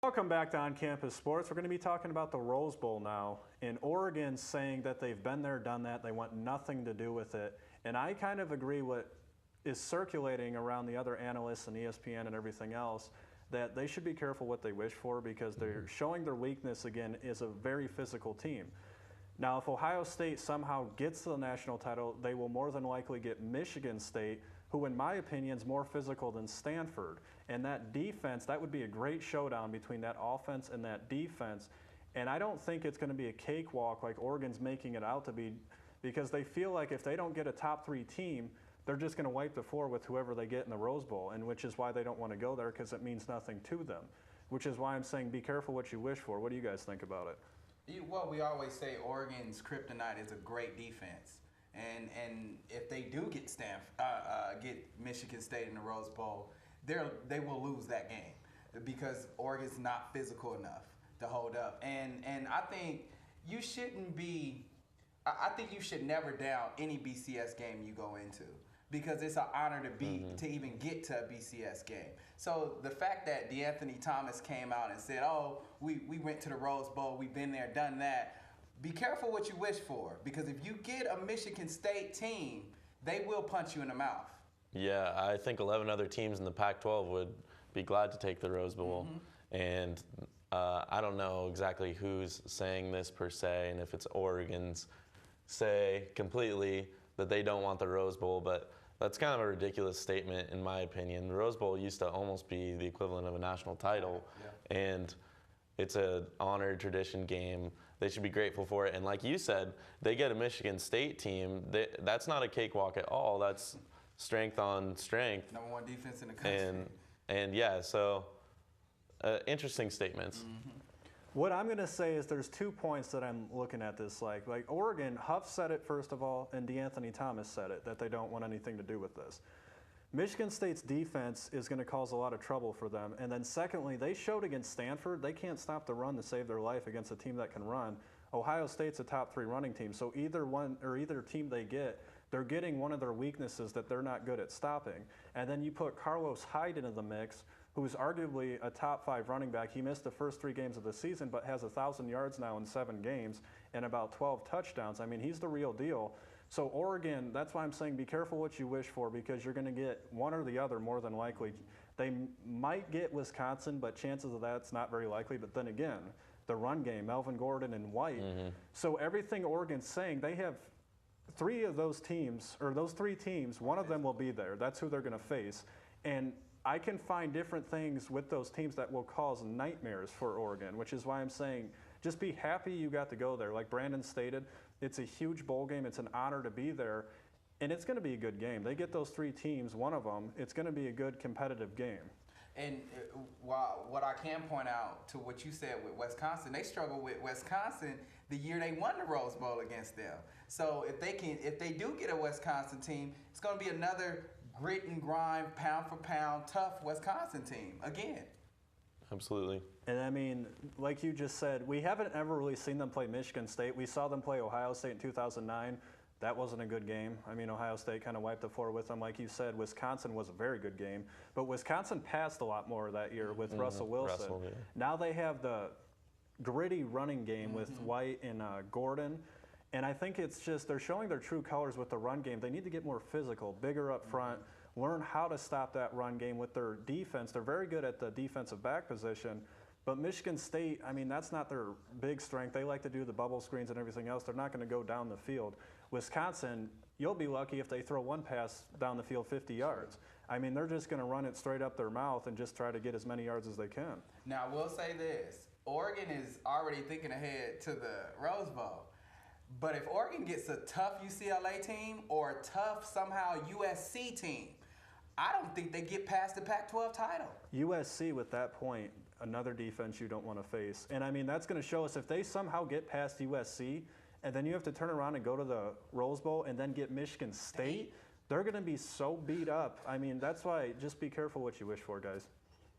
Welcome back to On Campus Sports. We're going to be talking about the Rose Bowl now. And Oregon's saying that they've been there, done that. They want nothing to do with it. And I kind of agree what is circulating around the other analysts and ESPN and everything else, that they should be careful what they wish for because they're showing their weakness again is a very physical team. Now, if Ohio State somehow gets the national title, they will more than likely get Michigan State, who in my opinion is more physical than Stanford. And that defense, that would be a great showdown between that offense and that defense. And I don't think it's going to be a cakewalk like Oregon's making it out to be, because they feel like if they don't get a top 3 team, they're just going to wipe the floor with whoever they get in the Rose Bowl, and which is why they don't want to go there, because it means nothing to them, which is why I'm saying be careful what you wish for. What do you guys think about it? Well, we always say Oregon's kryptonite is a great defense. And if they do get get Michigan State in the Rose Bowl, they will lose that game because Oregon's not physical enough to hold up. And I think you shouldn't be. I think you should never down any BCS game you go into because it's an honor to even get to a BCS game. So the fact that DeAnthony Thomas came out and said, "Oh, we went to the Rose Bowl, we've been there, done that." Be careful what you wish for, because if you get a Michigan State team, they will punch you in the mouth. Yeah, I think 11 other teams in the Pac-12 would be glad to take the Rose Bowl. And I don't know exactly who's saying this per se, and if it's Oregon's say completely that they don't want the Rose Bowl, but that's kind of a ridiculous statement in my opinion. The Rose Bowl used to almost be the equivalent of a national title, and it's an honored tradition game. They should be grateful for it. And like you said, they get a Michigan State team. That's not a cakewalk at all. That's strength on strength. Number 1 defense in the country. And yeah, so interesting statements. What I'm going to say is there's 2 points that I'm looking at this like Oregon, Huff said it first of all, and DeAnthony Thomas said it, that they don't want anything to do with this. Michigan State's defense is going to cause a lot of trouble for them. And then secondly, they showed against Stanford, they can't stop the run to save their life against a team that can run. Ohio State's a top 3 running team. So either team they get, they're getting one of their weaknesses that they're not good at stopping. And then you put Carlos Hyde into the mix, who's arguably a top 5 running back. He missed the first 3 games of the season, but has 1,000 yards now in 7 games and about 12 touchdowns. I mean, he's the real deal. So Oregon, that's why I'm saying be careful what you wish for, because you're going to get one or the other more than likely. They might get Wisconsin, but chances of that's not very likely. But then again, the run game, Melvin Gordon and White. So everything Oregon's saying, they have 3 of those teams, or those 3 teams, one of them will be there. That's who they're going to face. And I can find different things with those teams that will cause nightmares for Oregon, which is why I'm saying just be happy you got to go there. Like Brandon stated, it's a huge bowl game. It's an honor to be there, and it's going to be a good game. They get those 3 teams, one of them, it's going to be a good competitive game. And what I can point out to what you said with Wisconsin, they struggled with Wisconsin the year they won the Rose Bowl against them. So if they do get a Wisconsin team, it's going to be another grit and grind, pound for pound, tough Wisconsin team again. Absolutely. And I mean, like you just said, we haven't ever really seen them play Michigan State. We saw them play Ohio State in 2009. That wasn't a good game. I mean, Ohio State kind of wiped the floor with them. Like you said, Wisconsin was a very good game. But Wisconsin passed a lot more that year with Russell Wilson. Now they have the gritty running game with White and Gordon. And I think it's just they're showing their true colors with the run game. They need to get more physical, bigger up front, learn how to stop that run game with their defense. They're very good at the defensive back position. But Michigan State, I mean, that's not their big strength. They like to do the bubble screens and everything else. They're not going to go down the field. Wisconsin, you'll be lucky if they throw one pass down the field 50 yards. I mean, they're just going to run it straight up their mouth and just try to get as many yards as they can. Now, I will say this. Oregon is already thinking ahead to the Rose Bowl. But if Oregon gets a tough UCLA team or a tough somehow USC team, I don't think they get past the Pac-12 title. USC, with that point, another defense you don't want to face. And, I mean, that's going to show us if they somehow get past USC and then you have to turn around and go to the Rose Bowl and then get Michigan State, they're going to be so beat up. I mean, that's why just be careful what you wish for, guys.